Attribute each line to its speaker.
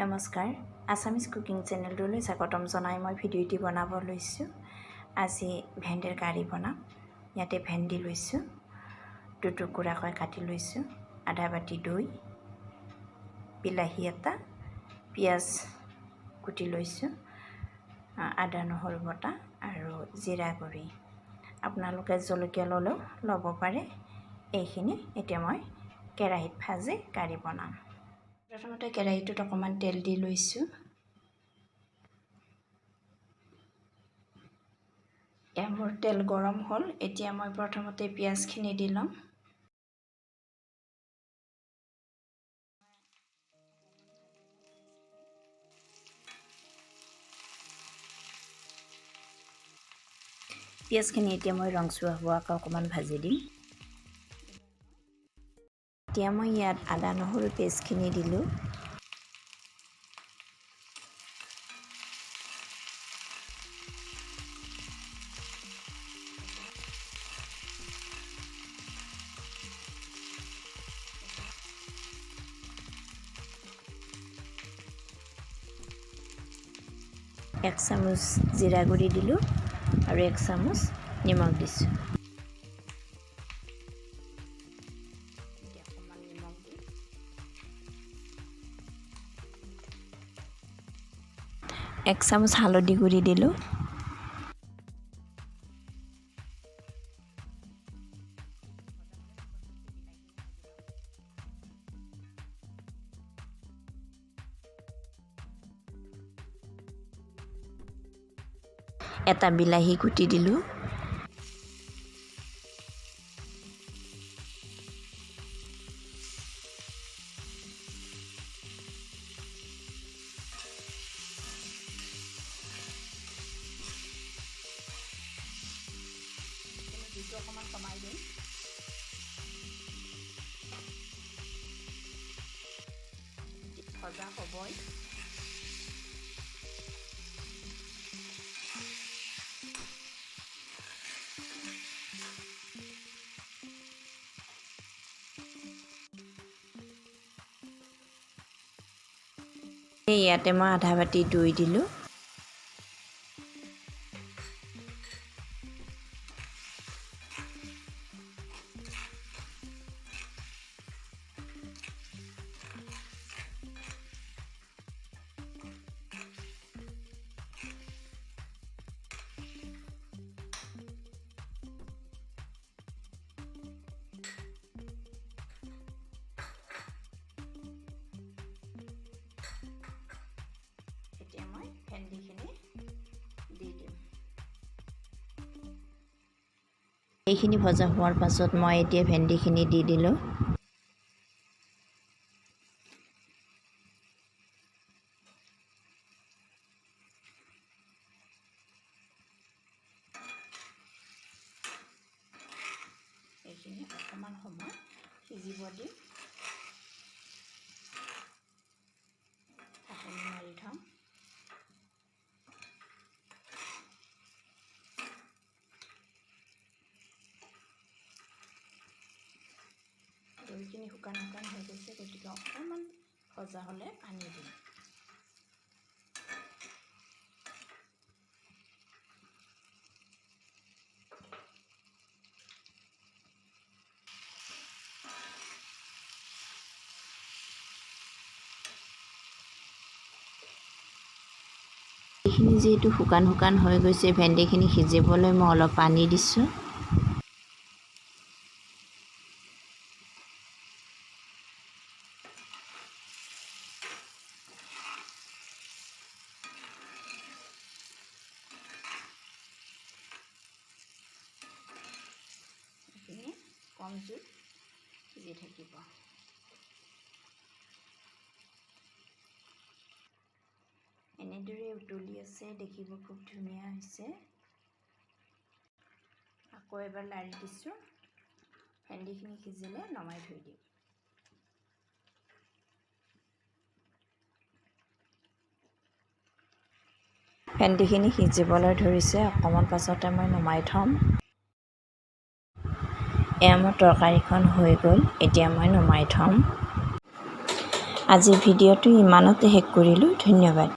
Speaker 1: নমস্কাৰ Assamese cooking চেনেলটোলৈ স্বাগতম জনাই মই ভিডিঅ'টি বনাব লৈছোঁ। আজি ভেন্দিৰ কাৰি বনাম। ইয়াতে ভেন্দি লৈছোঁ, দুটুকুৰাকৈ কাটি লৈছোঁ, আধা বাটি দৈ, বিলাহী এটা, পিঁয়াজ কুটি লৈছোঁ, আদা নহৰু বটা আৰু জিৰা গুড়ি। আপোনালোকে জলকীয়া ল'লেও ল'ব পাৰে। এইখিনি এতিয়া মই কেৰাহীত ভাজি কাৰি বনাম। প্ৰথমতে কেৰাহীটোত অকণমান তেল দি লৈছোঁ। মোৰ তেল গৰম হ'ল। এতিয়া মই প্ৰথমতে পিঁয়াজখিনি দি ল'ম। পিঁয়াজখিনি এতিয়া মই ৰংচুৱা হোৱাকৈ অকণমান ভাজি দিম। এতিয়া মই ইয়াত আদা নহৰু পেষ্টখিনি দিলোঁ। এক চামুচ জিৰা গুড়ি দিলোঁ আৰু এক চামুচ নিমখ দিছোঁ। এক চামুচ হালধি গুড়ি দিলোঁ। এটা বিলাহী কুটি দিলোঁ। অকণমান কমাই দিম। ভজা হ'বই। ইয়াতে মই আধা বাটি দৈ দিলোঁ। এতিয়া মই ভেন্দিখিনি দি দিম। এইখিনি ভজা হোৱাৰ পাছত মই এতিয়া ভেন্দিখিনি দি দিলোঁ। এইখিনি অকণমান সময় সিজিব দিম। ঢাকনি মাৰি থ'ম। দৈখিনি শুকান হৈ গৈছে, গতিকে অকণমান ভজা হ'লে পানী দিম। এইখিনি যিহেতু শুকান হৈ গৈছে, ভেন্দিখিনি সিজিবলৈ মই অলপ পানী দিছোঁ। এইখিনি কম জুইত সিজি থাকিব। এনেদৰে উতলি আছে, দেখিব খুব ধুনীয়া হৈছে। আকৌ এবাৰ লাৰি দিছোঁ। ভেন্দিখিনি সিজিলে নমাই থৈ দিম। ভেন্দিখিনি সিজিবলৈ ধৰিছে, অকণমান পাছতে মই নমাই থ'ম। এয়া মোৰ তৰকাৰীখন হৈ গ'ল। এতিয়া মই নমাই থ'ম। আজিৰ ভিডিঅ'টো ইমানতে শেষ কৰিলোঁ। ধন্যবাদ।